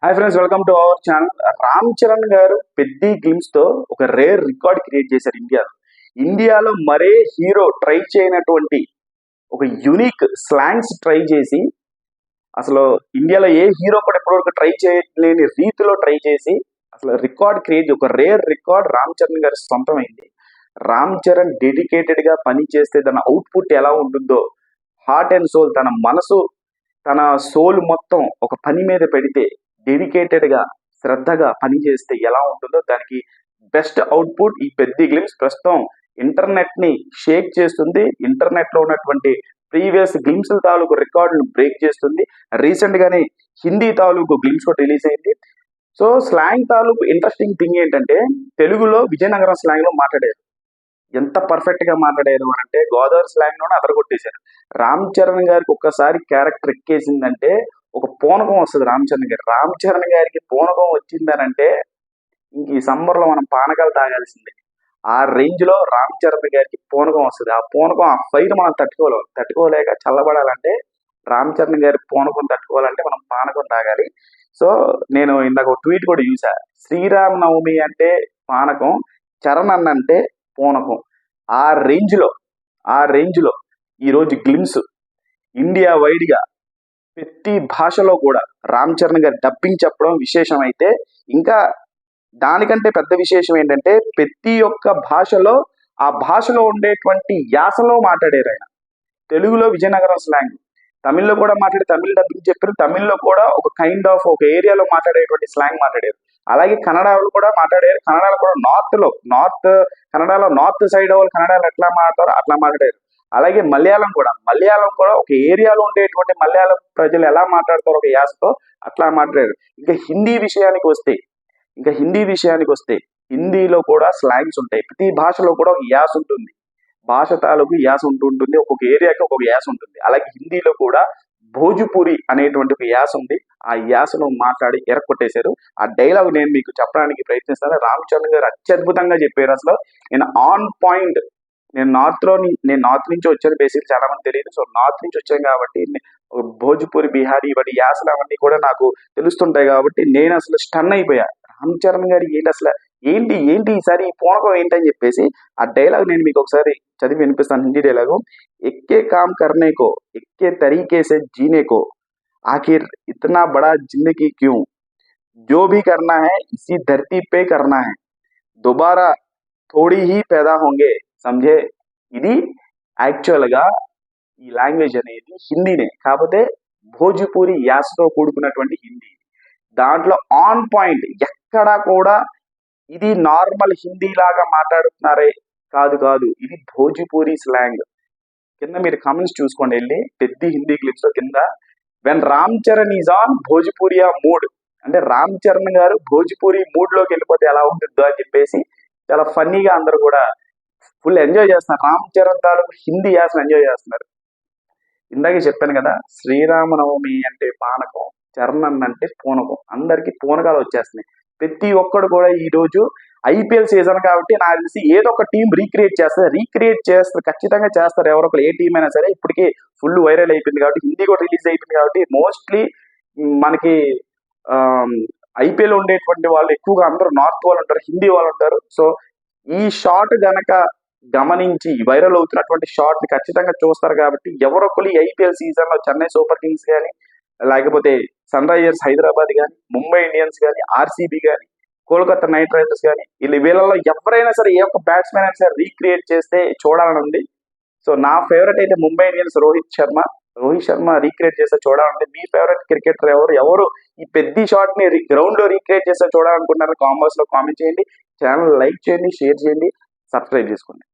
Hi friends, welcome to our channel. Ram Charan గారు Peddi glimpse తో ఒక రేర్ రికార్డ్ క్రియేట్ చేశారు ఇండియాలో మరే హీరో ట్రై చేయనటువంటి ఒక యూనిక్ స్లాంగ్స్ ట్రై చేసి, అసలు ఇండియాలో ఏ హీరో కూడా ఇప్పటివరకు ట్రై చేయలేని రీతిలో ట్రై చేసి అసలు రికార్డ్ క్రియేట్, ఒక రేర్ రికార్డ్ రామ్ చరణ్ గారి సొంతమైంది. రామ్ చరణ్ డెడికేటెడ్ గా పని చేస్తే దాని అవుట్పుట్ ఎలా ఉంటుందో, హార్ట్ అండ్ సోల్, తన మనసు, తన సోల్ మొత్తం ఒక పని మీద పెడితే, డెడికేటెడ్ గా శ్రద్ధగా పని చేస్తే ఎలా ఉంటుందో దానికి బెస్ట్ అవుట్పుట్ ఈ పెద్ది గ్లిమ్స్. ప్రస్తుతం ఇంటర్నెట్ ని షేక్ చేస్తుంది. ఇంటర్నెట్ లో ఉన్నటువంటి ప్రీవియస్ గ్లిమ్స్ తాలూకు రికార్డును బ్రేక్ చేస్తుంది. రీసెంట్ గానే హిందీ తాలూకు గ్లిమ్స్ కూడా రిలీజ్ అయింది. సో స్లాంగ్ తాలూకు ఇంట్రెస్టింగ్ థింగ్ ఏంటంటే, తెలుగులో విజయనగరం స్లాంగ్ లో మాట్లాడారు. ఎంత పర్ఫెక్ట్ గా మాట్లాడారు అని అంటే, గోదావరి స్లాంగ్ లోనే అదరగొట్టేశారు. రామ్ చరణ్ గారికి ఒక్కసారి క్యారెక్టర్ ఎక్కేసిందంటే ఒక పూనకం వస్తుంది. రామ్ చరణ్ గారికి పూనకం వచ్చిందనంటే ఇంక ఈ సమ్మర్ లో మనం పానకాలు తాగాల్సిందే. ఆ రేంజ్ లో రామ్ చరణ్ గారికి పూనకం వస్తుంది. ఆ పూనకం, ఆ ఫైర్ మనం తట్టుకోలేక చల్లబడాలంటే, రామ్ చరణ్ గారి పూనకం తట్టుకోవాలంటే మనం పానకం తాగాలి. సో నేను ఇందాక ఒక ట్వీట్ కూడా చూసా. శ్రీరామ నవమి అంటే పానకం, చరణ్ అన్న అంటే పూనకం. ఆ రేంజ్ లో ఈరోజు గ్లిమ్స్ ఇండియా వైడ్ గా ప్రతి భాషలో కూడా రామ్ చరణ్ గారు డబ్బింగ్ చెప్పడం విశేషం. అయితే ఇంకా దానికంటే పెద్ద విశేషం ఏంటంటే, ప్రతి ఒక్క భాషలో ఆ భాషలో ఉండేటువంటి యాసలో మాట్లాడారు ఆయన. తెలుగులో విజయనగరం స్లాంగ్, తమిళ్లో కూడా మాట్లాడి తమిళ్ డబ్బింగ్ చెప్పారు. తమిళ్లో కూడా ఒక కైండ్ ఆఫ్ ఒక ఏరియాలో మాట్లాడేటువంటి స్లాంగ్ మాట్లాడారు. అలాగే కన్నడలో కూడా మాట్లాడారు. కన్నడలో కూడా కన్నడలో నార్త్ సైడ్ వాళ్ళు కన్నడలో ఎట్లా మాట్లాడతారో అట్లా మాట్లాడారు. అలాగే మలయాళం కూడా ఒక ఏరియాలో ఉండేటువంటి మలయాళం ప్రజలు ఎలా మాట్లాడతారో ఒక యాసతో అట్లా మాట్లాడారు. ఇంకా హిందీ విషయానికి వస్తే హిందీలో కూడా స్లాంగ్స్ ఉంటాయి. ప్రతి భాషలో కూడా ఒక యాస ఉంటుంది. భాష తాలూకు యాస ఉంటుంది. ఒక్కొక్క ఏరియాకి ఒక్కొక్క యాస ఉంటుంది. అలాగే హిందీలో కూడా భోజ్పురి అనేటువంటి ఒక యాస ఉంది. ఆ యాసను మాట్లాడి ఎరక్కొట్టేశారు. ఆ డైలాగ్ నేను మీకు చెప్పడానికి ప్రయత్నిస్తాను. రామ్ చరణ్ గారు అత్యద్భుతంగా చెప్పారు. అసలు నేను ఆన్ పాయింట్. నేను నార్త్ నుంచి వచ్చాను. బేసిక్ చాలా మంది తెలియదు. సో నార్త్ నుంచి వచ్చాను కాబట్టి భోజ్పురి, బిహారీ వాటి యాసలు అవన్నీ కూడా నాకు తెలుస్తుంటాయి కాబట్టి నేను అసలు స్టన్ అయిపోయా. రామ్ చరణ్ గారు ఏంటి ఈసారి ఈ పూనకం ఏంటని చెప్పేసి ఆ డైలాగ్ నేను మీకు ఒకసారి చదివి వినిపిస్తాను. హిందీ డైలాగు. ఎక్కే కామ్ కర్నే కో, ఎక్కే తరీకే సే జీనే కో, ఆఖిర్ ఇతనా బడా జిందగీ క్యూ, जो भी करना है इसी धरती पे करना है, दोबारा थोड़ी ही पैदा होंगे समझे. ఇది యాక్చువల్ గా ఈ లాంగ్వేజ్ అనేది హిందీనే, కాకపోతే భోజ్పురి యాసతో కూడుకున్నటువంటి హిందీ. దాంట్లో ఆన్ పాయింట్, ఎక్కడా కూడా ఇది నార్మల్ హిందీ లాగా మాట్లాడుతున్నారే కాదు, ఇది భోజ్పురి స్లాంగ్. కింద మీరు కామెంట్స్ చూసుకోండి వెళ్ళి, పెద్ద హిందీ క్లిప్స్ లో కింద, when Ram Charan is on Bhojpuriya mood, అంటే రామ్ చరణ్ గారు భోజ్పురి మూడ్ లోకి వెళ్ళిపోతే ఎలా ఉంటుందో అని చెప్పేసి చాలా ఫన్నీగా అందరూ కూడా ఫుల్ ఎంజాయ్ చేస్తున్నారు. రామ్ చరణ్ తాలూకు హిందీ యాసను ఎంజాయ్ చేస్తున్నారు. ఇందాకే చెప్పాను కదా, శ్రీరామనవమి అంటే పానకం, చరణ్ అన్న అంటే పూనకం. అందరికి పూనకాలు వచ్చేస్తున్నాయి. ప్రతి ఒక్కడు కూడా ఈ రోజు ఐపీఎల్ సీజన్ కాబట్టి నాకు తెలిసి ఏదో ఒక టీం రీక్రియేట్ చేస్తారు, ఖచ్చితంగా చేస్తారు. ఎవరో ఒకరు, ఏ టీం అయినా సరే. ఇప్పటికీ ఫుల్ వైరల్ అయిపోయింది కాబట్టి, హిందీ కూడా రిలీజ్ అయిపోయింది కాబట్టి మోస్ట్లీ మనకి ఐపీఎల్ ఉండేటువంటి వాళ్ళు ఎక్కువగా అందరూ నార్త్ వాళ్ళు ఉంటారు, హిందీ వాళ్ళు ఉంటారు. సో ఈ షాట్ గనక గమనించి వైరల్ అవుతున్నటువంటి షాట్ ని ఖచ్చితంగా చూస్తారు కాబట్టి, ఎవరొకరు ఐపీఎల్ సీజన్ లో చెన్నై సూపర్ కింగ్స్ కానీ, లేకపోతే సన్ రైజర్స్ హైదరాబాద్ కానీ, ముంబై ఇండియన్స్ కానీ, ఆర్సీబీ కానీ, కోల్కతా నైట్ రైడర్స్ కానీ, వీళ్ళలో ఎవరైనా సరే, ఏ ఒక్క బ్యాట్స్మెన్ అయినా సరే రీక్రియేట్ చేస్తే చూడాలని ఉంది. సో నా ఫేవరెట్ అయితే ముంబై ఇండియన్స్ రోహిత్ శర్మ రీక్రియేట్ చేస్తే చూడాలంటే, మీ ఫేవరెట్ క్రికెటర్ ఎవరు ఈ పెద్ద షాట్ ని గ్రౌండ్ లో రీక్రియేట్ చేస్తే చూడాలనుకుంటున్నారు? కామెంట్స్ లో కామెంట్ చేయండి. ఛానల్ లైక్ చేయండి, షేర్ చేయండి, సబ్స్క్రైబ్ చేసుకోండి.